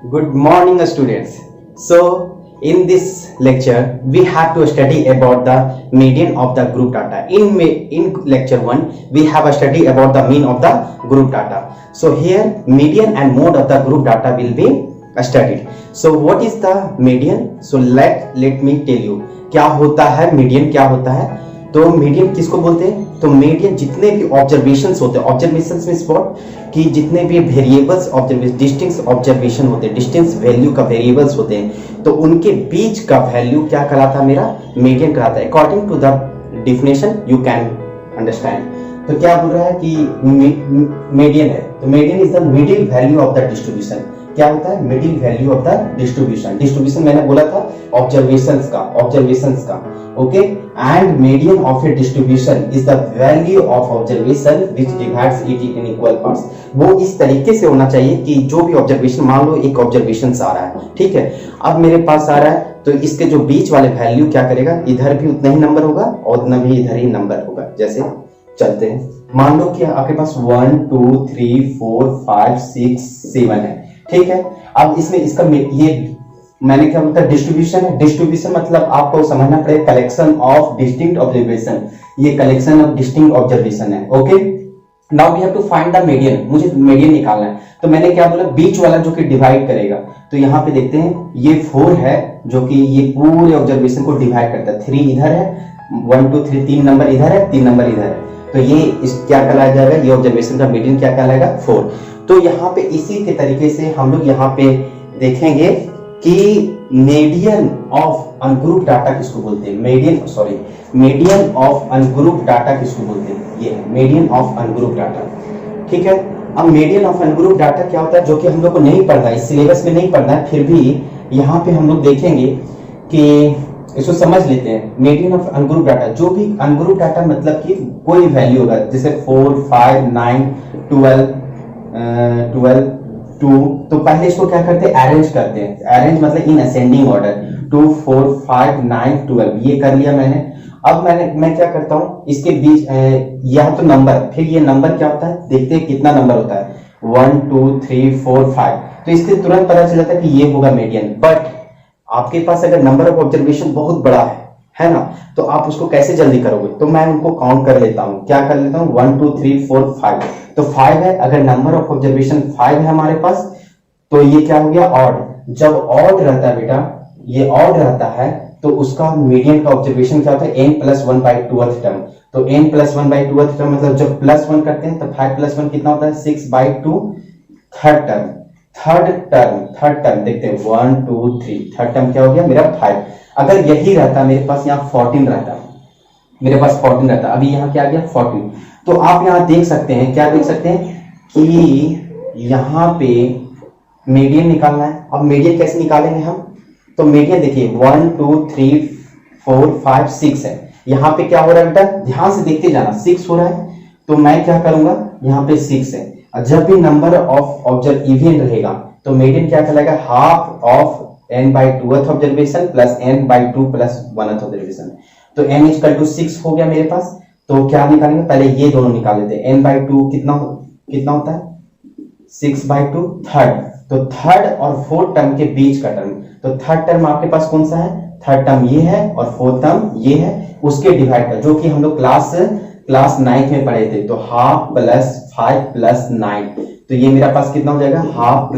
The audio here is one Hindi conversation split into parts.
Good morning, students. So, in this lecture, we have to study about the median of the group data. In lecture 1, we have a study about the mean of the group data. So, here median and mode of the group data will be studied. So, what is the median? So, let me tell you. क्या होता है median, क्या होता है? तो मीडियन किसको बोलते हैं? तो मीडियन जितने भी ऑब्जर्वेशंस होते हैं, ऑब्जर्वेशंस मींस व्हाट, कि जितने भी वेरिएबल्स ऑब्जर्वेशन, डिस्टेंस ऑब्जर्वेशन होते हैं, डिस्टेंस वैल्यू का वेरिएबल्स होते हैं, तो उनके बीच का वैल्यू क्या कहलाता है? मेरा मीडियन कहलाता है। According to the definition you can understand. तो क्या बोल रहा है कि मीडियन है, तो median is the middle value of the distribution. क्या होता है? Middle value of the distribution. Distribution मैंने बोला था ऑब्जर्वेशंस का, okay. And median of a distribution is the value of observation which divides it in equal parts. वो इस तरीके से होना चाहिए कि जो भी ऑब्जर्वेशन, मान लो एक ऑब्जर्वेशन आ रहा है, ठीक है, अब मेरे पास आ रहा है, तो इसके जो बीच वाले वैल्यू क्या करेगा, इधर भी उतना ही नंबर होगा और उतना भी इधर ही नंबर होगा। जैसे चलते हैं, मान लो कि आपके पास 1 2 3 4 5 6 7 है, ठीक है। अब इसमें इसका ये मैंने क्या बोलता है, डिस्ट्रीब्यूशन है। डिस्ट्रीब्यूशन मतलब आपको समझना पड़ेगा कलेक्शन ऑफ डिस्टिंक्ट ऑब्जर्वेशन, ये कलेक्शन ऑफ डिस्टिंक्ट ऑब्जर्वेशन है, okay. Now we have to find the median, मुझे मीडियन निकालना है। तो मैंने क्या बोला, बीच वाला जो कि डिवाइड करेगा, तो यहाँ पे देखते हैं ये 4 है जो कि ये पूरे ऑब्जर्वेशन को डिवाइड करता है। 3 इधर है, 1 2 3 3 नंबर इधर है, 3 नंबर इधर है, तो ये इस क्या कहलाया जाएगा, ये ऑब्जर्वेशन का मीडियन क्या कहलाएगा, 4। तो यहाँ पे इसी के तरीके से हम लोग यहाँ पे देखेंगे कि मीडियन ऑफ अनग्रुप डाटा किसको बोलते हैं, मीडियन ऑफ अनग्रुप डाटा किसको बोलते हैं, ये मीडियन ऑफ अनग्रुप डाटा, ठीक है। अब मीडियन ऑफ अनग्रुप डाटा क्या होता है, जो कि हम लोग को नहीं पढ़ना है, इस सिलेबस में नहीं पढ़ना है, फिर भी यहाँ पे हम लोग देखेंगे कि इसको समझ लेते हैं। मीडियन ऑफ अनग्रुप डाटा, जो भी अनग्रुप डाटा मतलब कि कोई वैल्यू होगा, जैसे 4 5 9 12 2, तो पहले इसको क्या करते हैं, अरेंज करते हैं। अरेंज मतलब इन असेंडिंग ऑर्डर, 2 4 5 9 12, ये कर लिया मैंने। अब मैं क्या करता हूं, इसके बीच यह तो नंबर, फिर ये नंबर क्या होता है, देखते हैं कितना नंबर होता है, 1 2 3 4 5, तो इससे तुरंत पता चल जाता है कि ये होगा मीडियन। बट आपके पास अगर नंबर ऑफ ऑब्जर्वेशन बहुत बड़ा है ना, तो आप उसको कैसे जल्दी करोगे, तो मैं उनको काउंट कर लेता हूं। क्या कर लेता हूं, 1 2 3 4 5, तो 5 है। अगर नंबर ऑफ ऑब्जर्वेशन 5 है हमारे पास, तो ये क्या हो गया, ऑड। जब ऑड रहता है बेटा, ये ऑड रहता है, तो उसका मीडियन का ऑब्जर्वेशन क्या होता है, n + 1/2 टर्म। तो n + 1/2 टर्म मतलब जब +1 करते हैं तो 5 + 1 कितना होता है, 6/2 थर्ड टर्म देखते हैं, 1 2 3, थर्ड टर्म क्या हो गया मेरा 5। अगर यही रहता मेरे पास, यहाँ 14 रहता, मेरे पास 14 रहता, अभी यहाँ क्या आ गया 14। तो आप यहाँ देख सकते हैं, क्या देख सकते हैं कि यहाँ पे मीडियन निकालना है। अब मीडियन कैसे निकालेंगे हम, तो मीडियन देखिए 1 2 3 4 5 6 है। यहाँ पे क्या हो रहा है बेटा, ध्यान से देखते जाना, 6 हो रहा है, तो मैं क्या करूंगा, यहाँ पे 6 है। जब भी नंबर ऑफ ऑब्जर्व इवन रहेगा, तो मीडियन क्या कहलाएगा, half of n/2th observation plus n/2 + 1th observation. तो n = 6 हो गया मेरे पास। तो क्या निकालेंगे, पहले ये दोनों निकाल लेते हैं। n/2 कितना होता है, 6/2 थर्ड। तो थर्ड और फोर्थ टर्म के बीच का टर्म, तो थर्ड टर्म आपके पास कौन सा है, थर्ड टर्म ये है और फोर्थ टर्म ये है, उसके डिवाइड का, जो कि हम लोग क्लास 9 में पढ़े थे। तो हाफ + 5 + 9, तो ये मेरा पास कितना हो जाएगा, हाफ +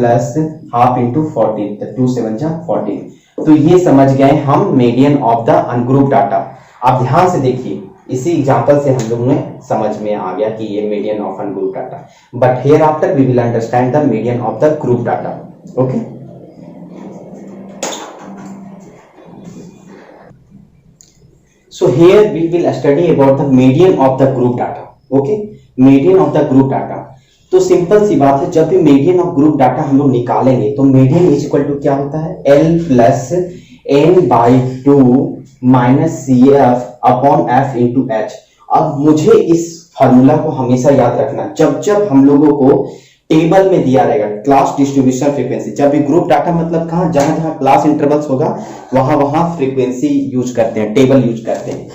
हाफ × 14, तो 2 7 जा 14। तो ये समझ गए हम median of the ungroup data. आप ध्यान से देखिए, इसी एग्जांपल से हम लोग ने समझ में आ गया कि ये median of ungroup data. But here after we will understand the median of the group data, okay. So here we will study about the median of the group data, okay, median of the group data। तो सिंपल सी बात है, जब भी मीडियन ऑफ ग्रुप डाटा हम लोग निकालेंगे, तो मीडियन = क्या होता है, L + n/2 - CF/f × h। अब मुझे इस फार्मूला को हमेशा याद रखना, जब हम लोगों को टेबल में दिया रहेगा क्लास डिस्ट्रीब्यूशन फ्रीक्वेंसी, जब भी ग्रुप डाटा मतलब कहां, जहां क्लास इंटरवल्स होगा वहां फ्रीक्वेंसी यूज करते हैं, टेबल यूज करते हैं।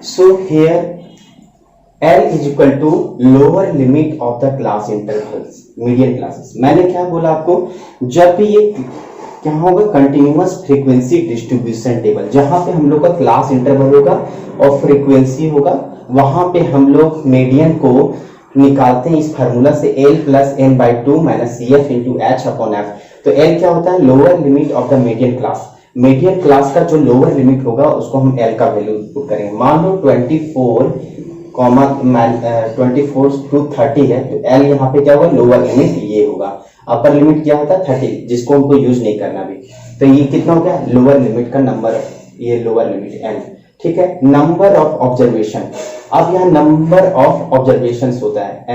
So here L is equal to lower limit of the class intervals, median classes. मैंने क्या बोला आपको, जब भी ये क्या होगा, कंटिन्यूअस फ्रीक्वेंसी डिस्ट्रीब्यूशन टेबल, जहां पे हम लोग का क्लास इंटरवल होगा और फ्रीक्वेंसी होगा, वहां पे हम लोग मीडियन को निकालते हैं इस फार्मूला से L plus n by two minus C F into H upon F. तो L क्या होता है, lower limit of the median class. Median class का जो लोअर लिमिट होगा उसको हम L का वैल्यू पुट करेंगे। मान लो 24 टू 30 है, तो L यहाँ पे क्या होगा, लोअर लिमिट ये होगा। अपर लिमिट क्या होता है 30, जिसको हमको यूज नहीं करना भी। तो ये कितना हो गया, लोअर लिमिट का नंबर, ये लोअर लिमिट n, ठीक है। नंबर ऑफ ऑब्जर्वेशन, अब यहाँ नंबर ऑफ ऑब्जर्वेशन होता है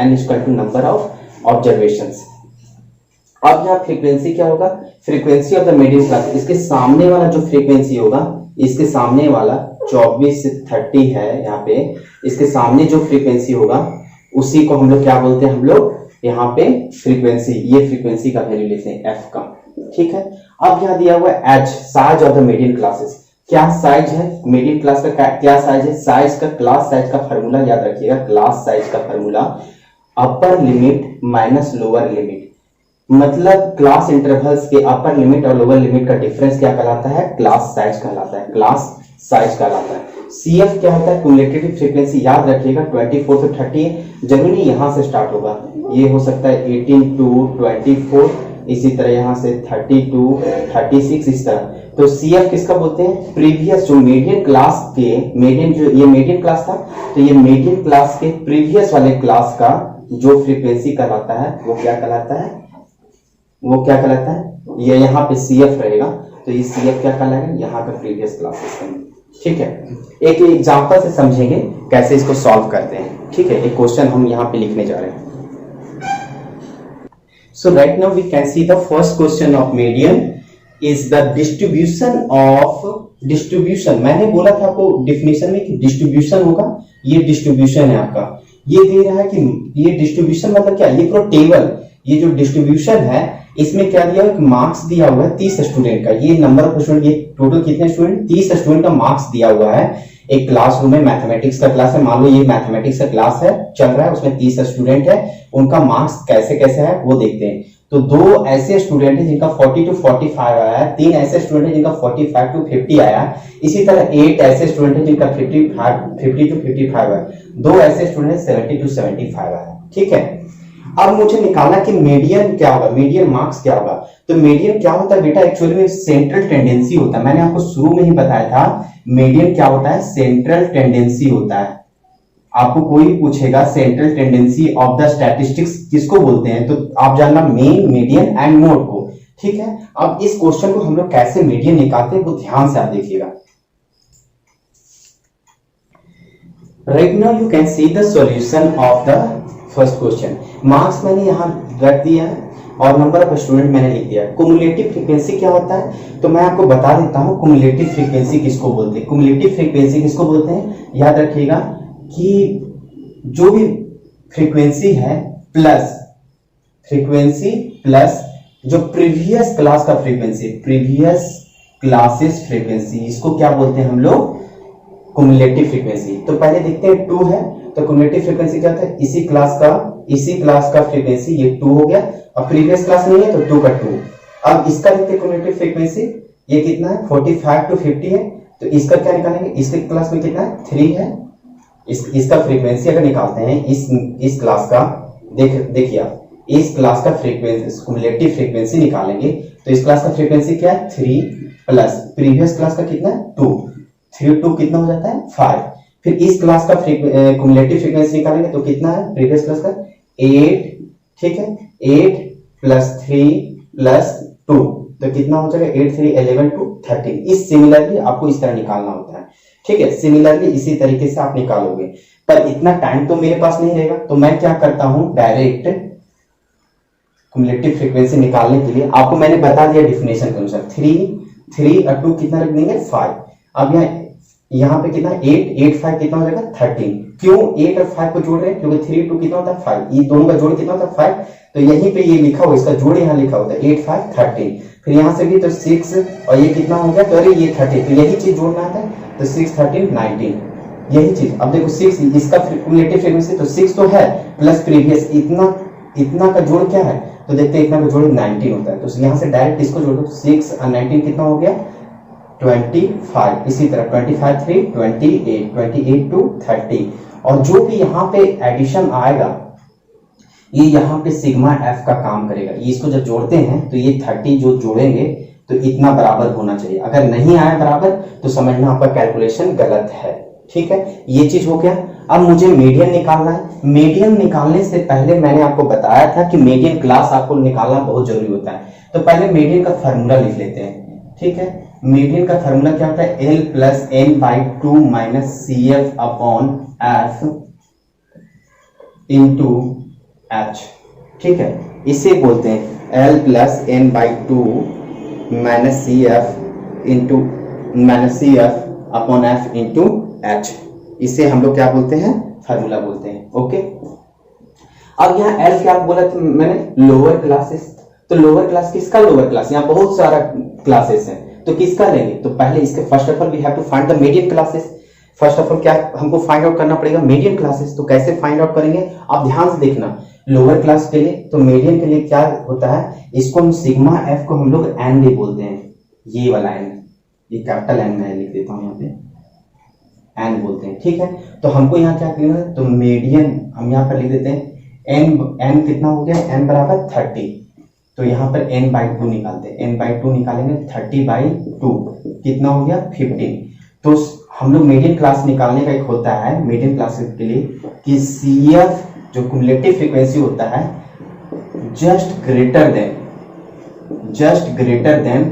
n equal to number of observation. अब यहाँ फ्रीक्वेंसी क्या होगा, frequency of the median class, इसके सामने वाला जो फ्रीक्वेंसी होगा, इसके सामने वाला 24 से 30 है यहाँ पे, इसके सामने जो फ्रीक्वेंसी होगा उसी को हम लोग क्या बोलते हैं, हम लोग यहाँ पे फ्रीक्वेंसी, ये फ्रीक्वेंसी का वैल्यू लेते हैं f का, ठीक है। अब यहाँ दिया हुआ है h, size of the median classes. क्या साइज है मीडियन क्लास का, क्या साइज है, साइज का, क्लास साइज का फार्मूला याद रखिएगा, क्लास साइज का formula upper limit minus lower limit, मतलब क्लास इंटरवल्स के अपर लिमिट और लोअर लिमिट का डिफरेंस क्या कहलाता है, क्लास साइज कहलाता है, क्लास साइज कहलाता है। CF क्या होता है, क्युमुलेटिव फ्रीक्वेंसी, याद रखिएगा 24 से 30, जरूरी यहां से स्टार्ट होगा, ये हो सकता है 18 टू 24, इसी तरह यहां से 30 टू 36, इस तरह। तो CF किसका बोलते हैं, प्रीवियस जो मीडियन क्लास के, मीडियन जो ये मीडियन क्लास था, तो ये मीडियन क्लास के प्रीवियस वाले क्लास का जो फ्रीक्वेंसी कहलाता है वो क्या कहलाता है, वो क्या कहलाता है, ये यहाँ पे CF रहेगा, तो ये CF क्या कहलाएगा, यहाँ का प्रीवियस क्लासेस का, ठीक है। एक एग्जांपल से समझेंगे कैसे इसको सॉल्व करते हैं, ठीक है। एक क्वेश्चन हम यहाँ पे लिखने जा रहे हैं। So right now we can see the first question of median is the distribution of distribution। मैंने बोला था आपको डिफिनेशन में कि डिस्ट्रीब्यूशन होगा, ये डिस्ट्रीब्यूशन है आपका, ये दे रहा है कि ये डिस्ट्रीब्यूशन मतलब क्या, ये पूरा टेबल, ये जो डिस्ट्रीब्यूशन है इसमें क्या दिया हुआ, मार्क्स दिया हुआ है 30 स्टूडेंट का, ये नंबर ऑफ स्टूडेंट, ये टोटल कितने स्टूडेंट, 30 स्टूडेंट का मार्क्स दिया हुआ है। एक क्लासरूम में मैथमेटिक्स का क्लास है, मान लो ये मैथमेटिक्स का क्लास है चल रहा है, उसमें 30 स्टूडेंट है, उनका मार्क्स कैसे कैसे है वो देखते हैं। तो दो ऐसे स्टूडेंट है जिनका 40 टू 45 आया है, 3 ऐसे स्टूडेंट है जिनका 45 टू 50 आया है, इसी तरह 8 ऐसे स्टूडेंट है जिनका 50 टू 55 है, 2 ऐसे स्टूडेंट 70 टू 75 आया, ठीक है। अब मुझे निकालना कि मीडियन क्या होगा, मीडियन मार्क्स क्या होगा। तो मीडियन क्या होता है बेटा, एक्चुअली में सेंट्रल टेंडेंसी होता है, मैंने आपको शुरू में ही बताया था मीडियन क्या होता है, सेंट्रल टेंडेंसी होता है। आपको कोई पूछेगा central tendency of the statistics किसको बोलते हैं, तो आप जानना मीन, मीडियन एंड मोड को, ठीक है। अब इस क्वेश्चन को हम लोग कैसे मीडियन निकालते हैं वो ध्यान से आप देखिएगा। Right now you can see the solution of the first question. Marks मैंने यहां रख दिया है और नंबर ऑफ स्टूडेंट मैंने लिख दिया है। कुमुलेटिव फ्रीक्वेंसी क्या होता है, तो मैं आपको बता देता हूं कुमुलेटिव फ्रीक्वेंसी किसको बोलते हैं। कुमुलेटिव फ्रीक्वेंसी किसको बोलते हैं, याद रखिएगा कि जो भी फ्रीक्वेंसी है प्लस जो प्रीवियस क्लास का फ्रीक्वेंसी, प्रीवियस क्लासेस फ्रीक्वेंसी, इसको क्या बोलते हैं हम लोग, कुमुलेटिव फ्रीक्वेंसी। तो पहले देखते हैं 2 है, तो कुमुलेटिव फ्रीक्वेंसी क्या होता है, इसी क्लास का फ्रीक्वेंसी ये 2 हो गया, और प्रीवियस क्लास नहीं है तो 2 का 2। अब इसका देखते हैं कुमुलेटिव फ्रीक्वेंसी, ये कितना है 45 टू 50 है, तो इसका क्या निकालेंगे, इसके क्लास में कितना है 3 है, इसका फ्रीक्वेंसी अगर निकालते हैं इस क्लास का, देखिए आप इस क्लास का फ्रीक्वेंसी, कुमुलेटिव फ्रीक्वेंसी निकालेंगे तो इस क्लास का फ्रीक्वेंसी क्या है 3 प्लस प्रीवियस क्लास का कितना है 2, 3 2 कितना हो जाता है 5। फिर इस क्लास का कुमुलेटिव फ्रीक्वेंसी निकालेंगे तो कितना है प्रीवियस क्लास का 8, ठीक है, 8 प्लस 3 प्लस 2, तो कितना हो जाएगा 8 3 11 टू 13। इस सिमिलरली आपको इस तरह निकालना होता है, ठीक है। सिमिलरली इसी तरीके से आप निकालोगे, पर इतना टाइम तो मेरे पास नहीं रहेगा, तो मैं क्या करता हूं, डायरेक्ट कुमुलेटिव फ्रीक्वेंसी निकालने के लिए आपको मैंने बता दिया डिफिनेशन के अनुसार 3 और 2 कितना रख देंगे 5। अब यहाँ पे कितना 8 5 कितना हो जाएगा 13। क्यों 8 और 5 को जोड़ रहे हैं, क्योंकि 3 2 कितना होता है 5, ये दोनों का जोड़ कितना होता है 5, तो यहीं पे ये लिखा हुआ, इसका जोड़ यहाँ लिखा होता है 8 5 13। फिर यहाँ से भी तो 6 और ये कितना हो गया, तो अरे ये 30, तो यही चीज जोड़ना आता है, तो 6 13 19, यही चीज। अब देखो 6 इसका क्युमुलेटिव फ्रीक्वेंसी तो 6 तो है, प्लस प्रीवियस इतना का जोड़ क्या है, तो देखते हैं इतना का जोड़ 19 होता है। तो यहाँ से डायरेक्ट इसको जोड़ दो, 6 और 19 कितना हो गया 25। इसी तरह 25 3 28, 28 to 30। और जो भी यहाँ पे एडिशन आएगा ये यहाँ पे सिग्मा एफ का काम करेगा। ये इसको जब जोड़ते हैं तो ये 30 जो जोड़ेंगे तो इतना बराबर होना चाहिए। अगर नहीं आया बराबर तो समझना आपका कैलकुलेशन गलत है। ठीक है, ये चीज हो गया। अब मुझे मीडियन निकालना है। मीडियन निकालने से पहले मैंने आपको बताया था कि मीडियन क्लास आपको निकालना बहुत जरूरी होता है। तो पहले मीडियन का फार्मूला लिख लेते हैं। ठीक है, मीडियन का फार्मूला क्या होता है, L plus N by two minus C F upon F into H. ठीक है, इसे बोलते हैं L plus N by two minus C F upon F into H. इसे हम लोग क्या बोलते हैं, फार्मूला बोलते हैं। ओके, अब यहाँ L क्या बोला था मैंने, लोअर क्लासेस। तो लोअर क्लास किसका लोअर क्लास, यहाँ बहुत सारा क्लासेस हैं तो किसका लेंगे, तो पहले इसके first of all we have to find the median classes. First of all क्या हमको फाइंड आउट करना पड़ेगा, मीडियन क्लासेस। तो कैसे फाइंड आउट करेंगे, आप ध्यान से देखना। लोअर क्लास के लिए तो मीडियन के लिए क्या होता है, इसको हम सिग्मा एफ को हम लोग एन भी बोलते हैं। ये वाला एन, ये कैपिटल एन में लिख देता हूं, यहाँ पे एन बोलते हैं। ठीक है, तो हमको यहाँ क्या करना है, तो मीडियन हम यहाँ पर लिख देते हैं एन कितना हो गया, एन बराबर 30। तो यहाँ पर n बाई 2 निकालते हैं, n बाई 2 निकालेंगे 30 बाई 2 कितना हो गया 15। तो हम लोग मीडियन क्लास निकालने का एक होता है मीडियन क्लास के लिए कि CF जो क्युमुलेटिव फ्रीक्वेंसी होता है जस्ट ग्रेटर देन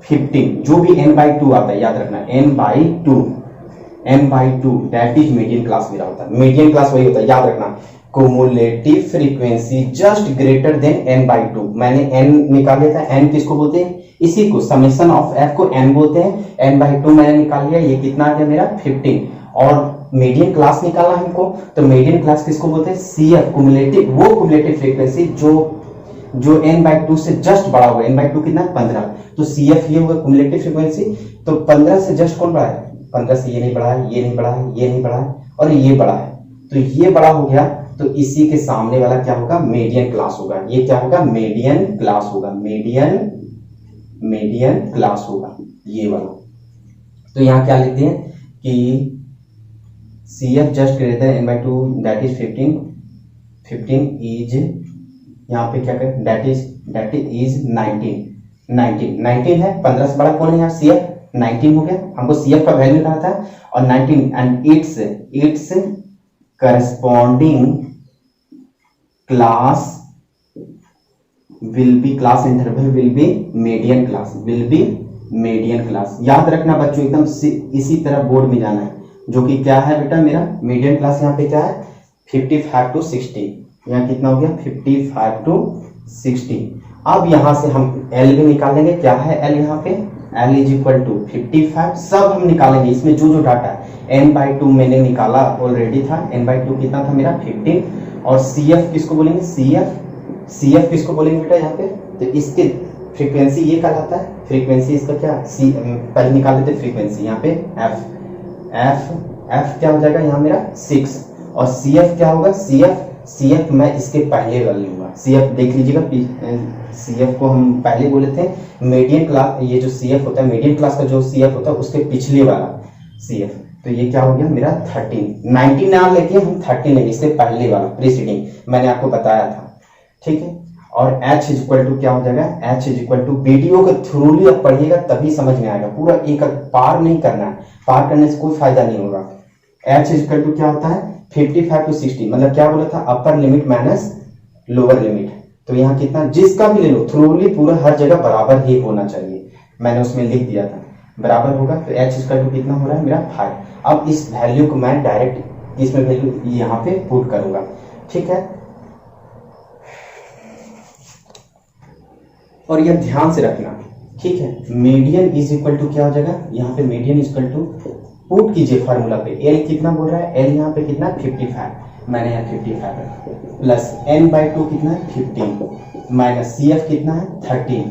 15। जो भी n बाई 2 आता है याद रखना, n by 2 that is median class मेरा होता है। मीडियन क्लास वही होता है, याद रखना, cumulative frequency just greater than n by 2। मैंने n निकाल लिया था, n किसको बोलते हैं, इसी को समेशन ऑफ f को n बोलते हैं। n बाई 2 मैंने निकाल लिया, ये कितना आ गया मेरा 15। और मीडियन क्लास निकालना हमको, तो मीडियन क्लास किसको बोलते हैं, CF क्युमुलेटिव, वो क्युमुलेटिव फ्रीक्वेंसी जो n बाई 2 से जस्ट बड़ा हुआ। n बाई 2 कितना 15, तो CF ये होगा क्युमुलेटिव फ्रीक्वेंसी। तो 15 से जस्ट कौन बड़ा है, 15 से ये नहीं बड़ा है, ये नहीं बड़ा है, ये नहीं बड़ा है और ये बड़ा है। तो ये बड़ा हो गया, तो इसी के सामने वाला क्या होगा, मीडियन क्लास होगा। ये क्या होगा, मीडियन क्लास होगा, मीडियन क्लास होगा ये वाला। तो यहाँ क्या लिखते हैं कि CF just greater than n by 2 that is 15 is, यहाँ पे क्या करें, दैट इज 19 है। 15 से बड़ा कौन है यहाँ, CF 19 हो गया। हमको CF का वैल्यू निकालना था और 19 and it's corresponding class interval will be median class। याद रखना बच्चों, एकदम इसी तरह बोर्ड में जाना है, जो कि क्या है बेटा मेरा मीडियन क्लास यहाँ पे क्या है 55 to 60। यहाँ कितना हो गया 55 to 60। अब यहाँ से हम L भी निकालेंगे। क्या है L यहाँ पे, L इज इक्वल टू 55, सब हम निकालेंगे इसमें जो डाटा है। n बाई 2 मैंने निकाला ऑलरेडी था, n बाई 2 कितना था मेरा 15। और CF किसको बोलेंगे, CF किसको बोलेंगे बेटा यहाँ पे, तो इसके फ्रीक्वेंसी ये कहलाता है। फ्रीक्वेंसी इसका क्या, पहले निकाल लेते फ्रीक्वेंसी, यहाँ पे f क्या हो जाएगा यहाँ मेरा 6। और CF क्या होगा, CF मैं इसके पहले वाले लूंगा। CF देख लीजिएगा, CF को हम पहले बोले थे मीडियन क्लास, ये जो CF होता है मीडियन क्लास का जो CF होता है उसके पिछले वाला CF। तो ये क्या हो गया मेरा 13, 19 ना लेके हम 13 लेंगे, इससे पहले वाला प्रीसीडिंग मैंने आपको बताया था। ठीक है, और H इज इक्वल टू क्या हो जाएगा, H is equal to, video को थ्रूली आप पढ़िएगा तभी समझ में आएगा, पूरा एक पार नहीं करना है, पार करने से कोई फायदा नहीं होगा। H इज इक्वल टू क्या होता है 55 to 60, मतलब क्या बोला था, upper limit minus lower limit. तो यहाँ कितना, जिसका भी ले लो थ्रूली पूरा हर जगह बराबर ही होना चाहिए, मैंने उसमें लिख दिया था बराबर होगा। तो H इक्वल टू कितना हो रहा है मेरा 5। अब इस वैल्यू को मैं डायरेक्ट इसमें वैल्यू यहाँ पे पुट करूंगा। ठीक है, और यह ध्यान से रखना। ठीक है, मीडियन इज इक्वल टू क्या हो जाएगा, यहाँ पे median is equal to put कीजिए फार्मूला पे। L कितना बोल रहा है, L यहाँ पे कितना 55, मैंने यहाँ 55 प्लस n बाई 2 कितना है 15 माइनस CF कितना है 13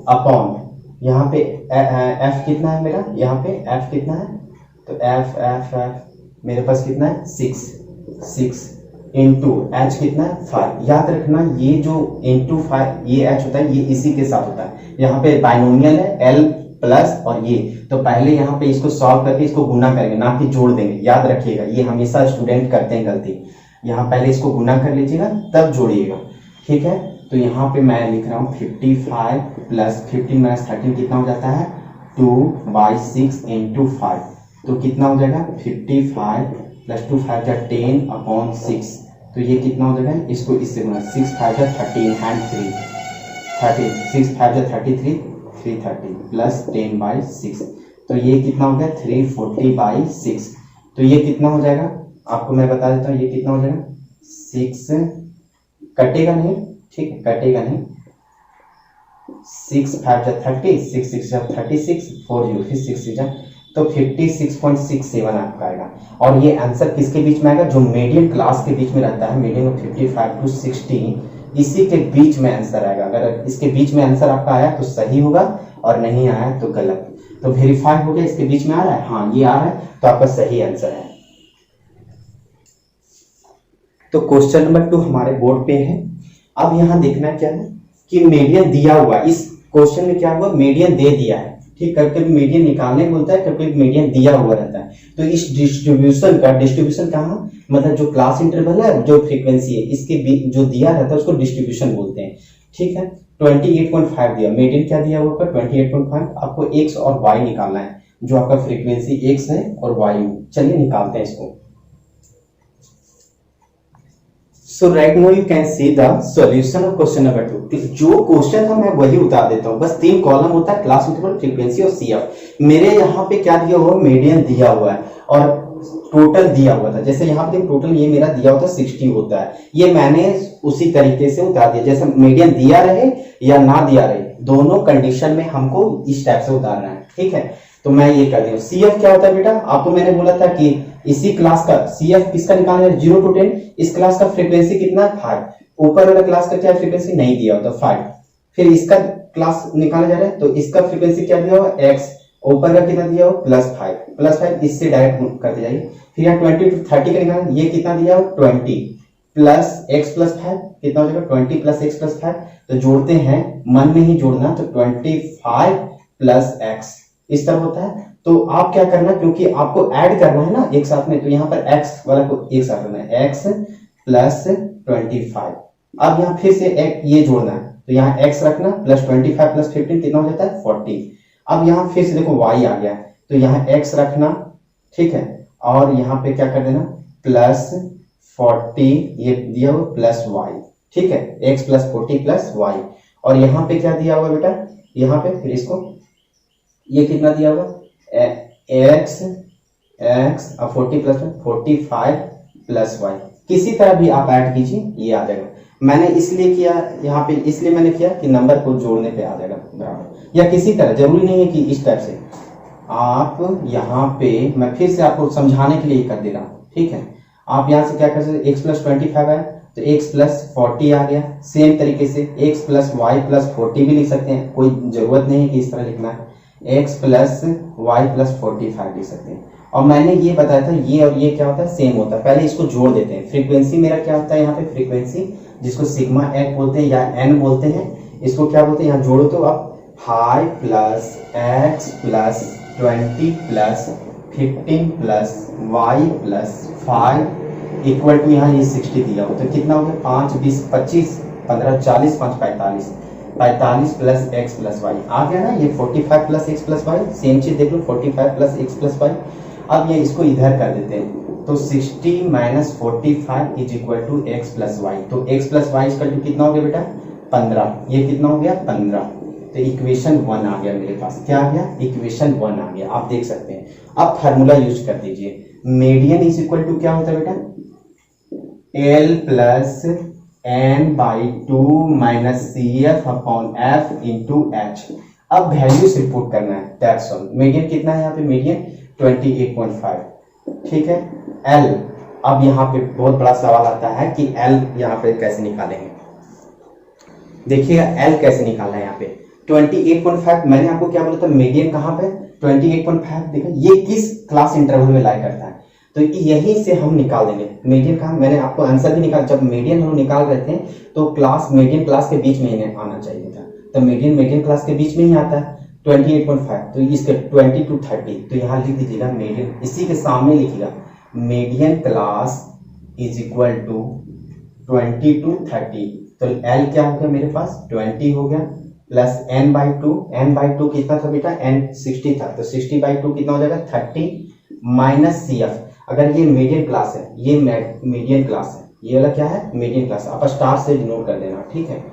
अपॉन यहाँ पे F कितना है मेरा, यहाँ पे F कितना है, तो F मेरे पास कितना है 6 इंटू एच कितना है 5। याद रखना ये जो इंटू 5 ये एच होता है ये इसी के साथ होता है। यहाँ पे बाइनोमियल है एल प्लस और ये, तो पहले यहाँ पे इसको सॉल्व करके इसको गुना करेंगे ना कि जोड़ देंगे। याद रखिएगा ये हमेशा स्टूडेंट करते हैं गलती, यहाँ पहले इसको गुना कर लीजिएगा तब जोड़िएगा, ठीक है। तो यहाँ पे मैं लिख रहा हूँ 55 प्लस 15 माइनस 13 कितना हो जाता है 2/6 इंटू 5, तो कितना हो जाएगा 55 प्लस 2 5 जा 10/6, तो ये कितना हो जाएगा इसको इससे गुना 6 5 जा 13 एंड 3 30 6 5 जा 33 330 प्लस 10/6, तो ये कितना हो गया 340/6। तो ये कितना हो जाएगा आपको मैं बता देता हूँ ये कितना हो जाएगा 6 कटेगा नहीं, ठीक है कटेगा नहीं, 6 5 जा 30 6 6 जा 36 4 0 फिर 6 6 जा, तो 56.67 आपका आएगा। और ये आंसर किसके बीच में आएगा जो मीडियन क्लास के बीच में रहता है, मीडियन ऑफ 55 to 60 इसी के बीच में आंसर आएगा। अगर इसके बीच में आंसर आपका आया तो सही होगा और नहीं आया तो गलत। तो वेरीफाई हो गया इसके बीच में आ रहा है, हाँ ये आ रहा है तो आपका सही आंसर है। तो क्वेश्चन नंबर 2 हमारे बोर्ड पे है। अब यहाँ देखना क्या है कि मीडियन दिया हुआ, इस क्वेश्चन में क्या हुआ मीडियन दे दिया है, ठीक, कभी कभी मीडियन निकालने बोलता है, कभी कभी मीडियन दिया हुआ रहता है। तो इस डिस्ट्रीब्यूशन कहाँ मतलब जो क्लास इंटरवल है जो फ्रीक्वेंसी है इसके जो दिया रहता है उसको डिस्ट्रीब्यूशन बोलते हैं, ठीक है। 28.5 दिया, मीडियन क्या दिया हुआ 28.5, आपको x और y निकालना है, जो आपका फ्रीक्वेंसी x है और y। चलिए निकालते हैं इसको। So right now you can see the solution of question number 2। जो क्वेश्चन था मैं वही उतार देता हूँ, बस 3 कॉलम होता है क्लास इंटरवल फ्रीक्वेंसी और CF। मेरे यहाँ पे क्या दिया हुआ मीडियन दिया हुआ है और टोटल दिया हुआ था। जैसे यहाँ पे टोटल ये मेरा दिया होता है 60 होता है, ये मैंने उसी तरीके से उतार दिया, जैसे मीडियन दिया रहे या ना दिया रहे दोनों कंडीशन में हमको इस टाइप से उतारना है, ठीक है। तो मैं ये कर दिया। CF क्या होता है बेटा, आपको मैंने बोला था कि इसी क्लास का CF किसका निकालना है 0 to 10, इस क्लास का फ्रीक्वेंसी कितना 5, ऊपर वाला क्लास का क्या फ्रीक्वेंसी नहीं दिया होता 5, फिर इसका क्लास निकाला जा रहा है तो इसका फ्रीक्वेंसी क्या दिया हुआ x, ऊपर का कितना दिया हो +5 इससे डायरेक्ट करते जाइए। फिर यहाँ 20 to 30 का निकालना, ये कितना दिया हो 20 प्लस x प्लस 5 कितना हो जाएगा 20 प्लस x प्लस 5, तो जोड़ते हैं मन में ही जोड़ना, तो 25 प्लस x इस तरह होता है। तो आप क्या करना, क्योंकि आपको ऐड करना है ना एक साथ में, तो यहाँ पर x वाला को एक साथ करना है x प्लस 25। अब यहाँ फिर से ये जोड़ना है, तो यहाँ x रखना प्लस 25 प्लस 15 कितना हो जाता है 40। अब यहाँ फिर से देखो y आ गया, तो यहाँ x रखना, ठीक है, और यहाँ पे क्या कर देना प्लस 40 ये दिया हुआ प्लस y, ठीक है, x प्लस 40 प्लस y। और यहाँ पे क्या दिया हुआ बेटा, यहाँ पे फिर इसको ये कितना दिया हुआ x अब 40 प्लस 45 प्लस y, किसी तरह भी आप ऐड कीजिए ये आ जाएगा। मैंने इसलिए किया यहाँ पे, इसलिए मैंने किया कि नंबर को जोड़ने पे आ जाएगा बराबर, या किसी तरह, जरूरी नहीं है कि इस टाइप से। आप यहाँ पे मैं फिर से आपको समझाने के लिए कर दे रहा हूँ, ठीक है। आप यहाँ से क्या कर सकते, x प्लस 25 है तो x प्लस 40 आ गया, सेम तरीके से x प्लस y प्लस 40 भी लिख सकते हैं, कोई जरूरत नहीं है कि इस तरह लिखना है, x प्लस y प्लस 45 लिख सकते हैं। और मैंने ये बताया था ये और ये क्या होता है सेम होता है, पहले इसको जोड़ देते हैं। फ्रीक्वेंसी मेरा क्या होता है यहाँ पे, फ्रीक्वेंसी जिसको सिग्मा f बोलते हैं या n बोलते हैं, इसको क्या बोलते हैं, यहाँ जोड़ो तो आप 5 plus x plus 20 plus 15 plus y plus 5 equal to यहाँ ये 60 दिया हो, तो कितना हो गया 5 20 25 15 40 5 45 प्लस x प्लस y आ गया ना, ये 45 plus x plus y, same चीज देख लो 45 प्लस x प्लस y। अब ये इसको इधर कर देते हैं, तो 60 minus 45 is equal to x plus y, तो x plus y equal to कितना हो गया बेटा 15, ये कितना हो गया 15, तो इक्वेशन 1 आ गया मेरे पास। क्या आ गया, इक्वेशन 1 आ गया, आप देख सकते हैं। अब फार्मूला यूज कर दीजिए, मीडियन इज इक्वल टू क्या होता है बेटा L plus n by 2 minus CF upon F into H। अब वैल्यूज रिपोर्ट करना है, दैट्स ऑल। मीडियन कितना है यहाँ पे, मीडियन 28.5, ठीक है। L, अब यहाँ पे बहुत बड़ा सवाल आता है कि L यहाँ पे कैसे निकालेंगे। देखिएगा L कैसे निकालना है यहाँ पे 28.5, मैंने आपको क्या बोला था मीडियन कहाँ पे 28.5, देखा ये किस क्लास इंटरवल में लाई करता है, तो यहीं से हम निकाल देंगे मीडियन का। मैंने आपको आंसर भी निकाल, जब मीडियन हम निकाल रहे थे तो क्लास मीडियन क्लास के बीच में ही आना चाहिए था, तो मीडियन क्लास के बीच में ही आता है 28.5, तो इसके 20 to 30, तो यहाँ लिख दीजिएगा मीडियन, इसी के सामने लिखिएगा median class is equal to 20 to 30, तो L क्या हो गया मेरे पास 20 हो गया प्लस n/2, n/2 कितना था बेटा, n 60 था, तो 60/2 कितना हो जाएगा 30 माइनस CF। अगर ये मीडियन क्लास है, ये मीडियन क्लास है, ये वाला क्या है मीडियन क्लास, आप स्टार से डिनोट कर देना, ठीक है,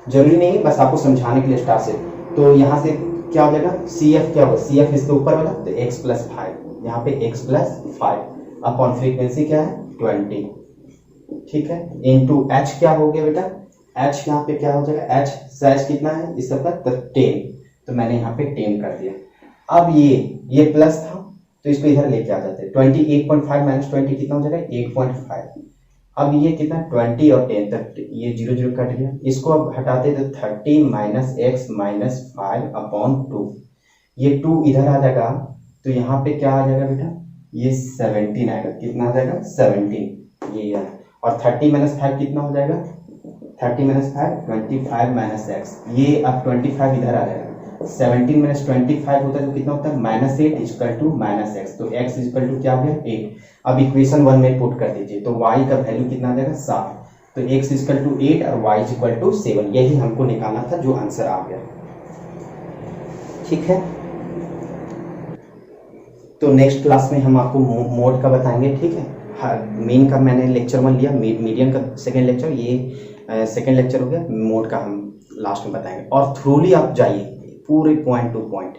जरूरी नहीं है, बस आपको समझाने के लिए स्टार से। तो यहाँ से क्या हो जाएगा CF क्या होगा, CF इसके ऊपर वाला तो x + 5, यहाँ पे x + 5 अपॉन फ्रीक्वेंसी क्या है 20, ठीक है, इनटू h क्या हो गया बेटा, h यहाँ पे क्या हो जाएगा, h कितना है इस सब का, तो 10, तो मैंने यहाँ पे 10 कर दिया। अब ये प्लस था तो इसको इधर लेके आ जाते हैं, 28.5 माइनस 20 कितना हो जाएगा 8.5। अब ये कितना 20 और 10 तक, ये 0 0 कट गया, इसको अब हटाते तो 30 माइनस x माइनस 5 अपॉन 2, ये 2 इधर आ जाएगा, तो यहाँ पे क्या आ जाएगा बेटा, ये 17 आएगा, कितना आ जाएगा 17, ये है, और 30 माइनस 5 कितना हो जाएगा, 30 माइनस 5 25 माइनस x, ये अब 25 इधर आ जाएगा, 17 माइनस 25 होता है तो कितना होता है -8 इक्वल टू -x, तो x इक्वल टू क्या हो गया 8। अब इक्वेशन 1 में पुट कर दीजिए, तो y का वैल्यू कितना आ जाएगा 7, तो x इक्वल टू 8 और y इक्वल टू 7, यही हमको निकालना था, जो आंसर आ गया, ठीक है। तो नेक्स्ट क्लास में हम आपको मोड का बताएंगे, ठीक है। मेन का मैंने लेक्चर 1 लिया, मीडियन का सेकेंड लेक्चर, ये सेकेंड लेक्चर हो गया, मोड का हम लास्ट में बताएंगे। और थ्रूली आप जाइए पूरे पॉइंट टू पॉइंट,